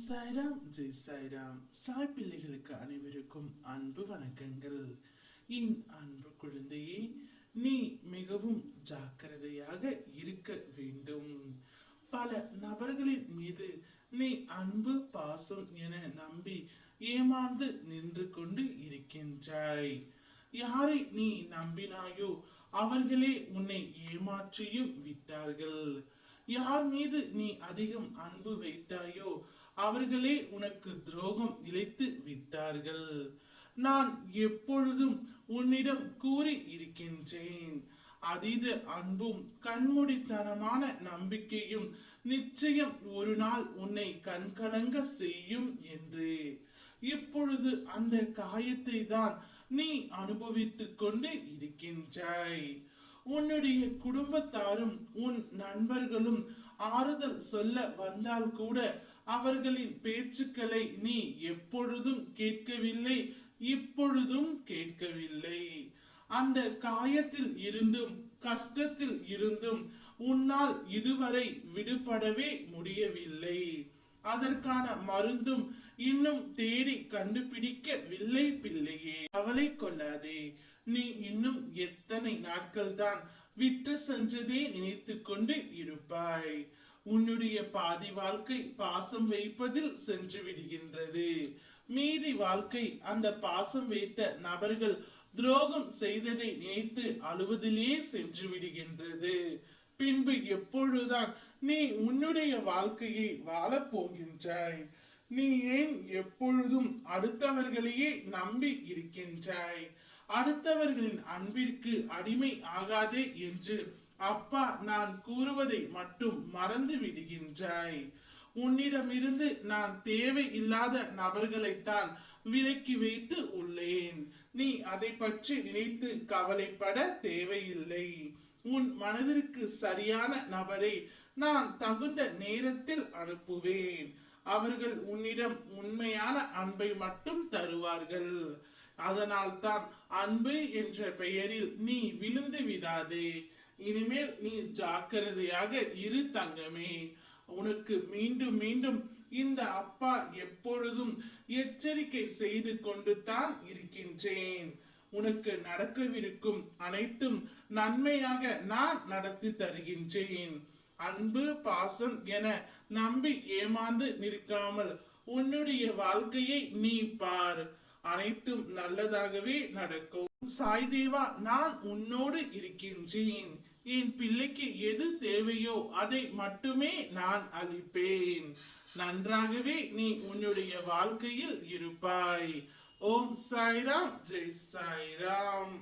சாய்ராம் ஜெய் சாய்ராம். சாய் பிள்ளைகளுக்கு அனைவருக்கும் அன்பு வணக்கங்கள். என் அன்பு குழந்தையே, நீ மிகவும் ஜாக்கிரதையாக இருக்க வேண்டும். பல நபர்களின் மீது நீ அன்பு பாசம் என நம்பி ஏமாந்து நின்று கொண்டு இருக்கின்றாய். யாரை நீ நம்பினாயோ அவர்களே உன்னை ஏமாற்றியும் விட்டார்கள். யார் மீது நீ அதிகம் அன்பு வைத்தாயோ அவர்களே உனக்கு துரோகம் இழைத்து விட்டார்கள். நான் எப்பொழுதும் உன்னிடம் கூறி இருக்கின்றேன், அதீத அன்பும் கண்மூடித்தனமான நம்பிக்கையும் நிச்சயம் ஒரு நாள் உன்னை கண்கலங்க செய்யும் என்று. இப்பொழுது அந்த காயத்தை தான் நீ அனுபவித்துக் கொண்டு இருக்கின்றாய். உன்னுடைய குடும்பத்தாரும் உன் நண்பர்களும் ஆறுதல் சொல்ல வந்தால் கூட அவர்களின் பேச்சுக்களை நீ எப்பொழுதும் கேட்கவில்லை, இப்பொழுதும் கேட்கவில்லை. அந்த காயத்தில் இருந்தும் கஷ்டத்தில் இருந்தும் உன்னால் இதுவரை விடுபடவே முடியவில்லை. அதற்கான மருந்தும் இன்னும் தேடி கண்டுபிடிக்கவில்லை பிள்ளையே. கவலை கொள்ளாதே. நீ இன்னும் எத்தனை நாட்கள் தான் விட்டு சென்றதே நினைத்து கொண்டு இருப்பாய். உன்னுடைய பாதி வாழ்க்கை பாசம் வைப்பதில் சென்று விடுகின்றது. மீதி வாழ்க்கை அந்த பாசம் வைத்த நபர்கள் துரோகம் செய்ததை நினைத்து அழுவதிலே சென்று விடுகின்றது. பின்பு எப்பொழுதுதான் நீ உன்னுடைய வாழ்க்கையை வாழப் போகின்றாய்? நீ ஏன் எப்பொழுதும் அடுத்தவர்களையே நம்பி இருக்கின்றாய்? அடுத்தவர்களின் அன்பிற்கு அடிமை ஆகாதே என்று அப்பா நான் கூறுவதை மட்டும் மறந்து விடுகின்றாய். உன்னிடமிருந்து நான் தேவை இல்லாத நபர்களைத்தான் விலக்கி வைத்து உள்ளேன். நீ அதை பற்றி நினைத்து கவலைப்பட தேவையில்லை. உன் மனதிற்கு சரியான நபரை நான் தகுந்த நேரத்தில் அனுப்புவேன். அவர்கள் உன்னிடம் உண்மையான அன்பை மட்டும் தருவார்கள். அதனால் தான் அன்பு என்ற பெயரில் நீ விழுந்து விடாதே. இனிமேல் நீ ஜாக்கிரதையாக இரு தங்கமே. உனக்கு மீண்டும் மீண்டும் இந்த அப்பா எப்பொழுதும் எச்சரிக்கை செய்து கொண்டு தான் இருக்கின்றேன். உனக்கு நடக்கவிருக்கும் அனைத்தும் நன்மையாக நான் நடத்தி தருகின்றேன். அன்பு பாசம் என நம்பி ஏமாந்து நிற்காமல் உன்னுடைய வாழ்க்கையை நீ பார். அனைத்தும் நல்லதாகவே நடக்கும். சாய் தேவா, நான் உன்னோடு இருக்கின்றேன். என் பிள்ளைக்கு எது தேவையோ அதை மட்டுமே நான் அளிப்பேன். நன்றாகவே நீ உன்னுடைய வாழ்க்கையில் இருப்பாய். ஓம் சாய்ராம் ஜெய் சாய்ராம்.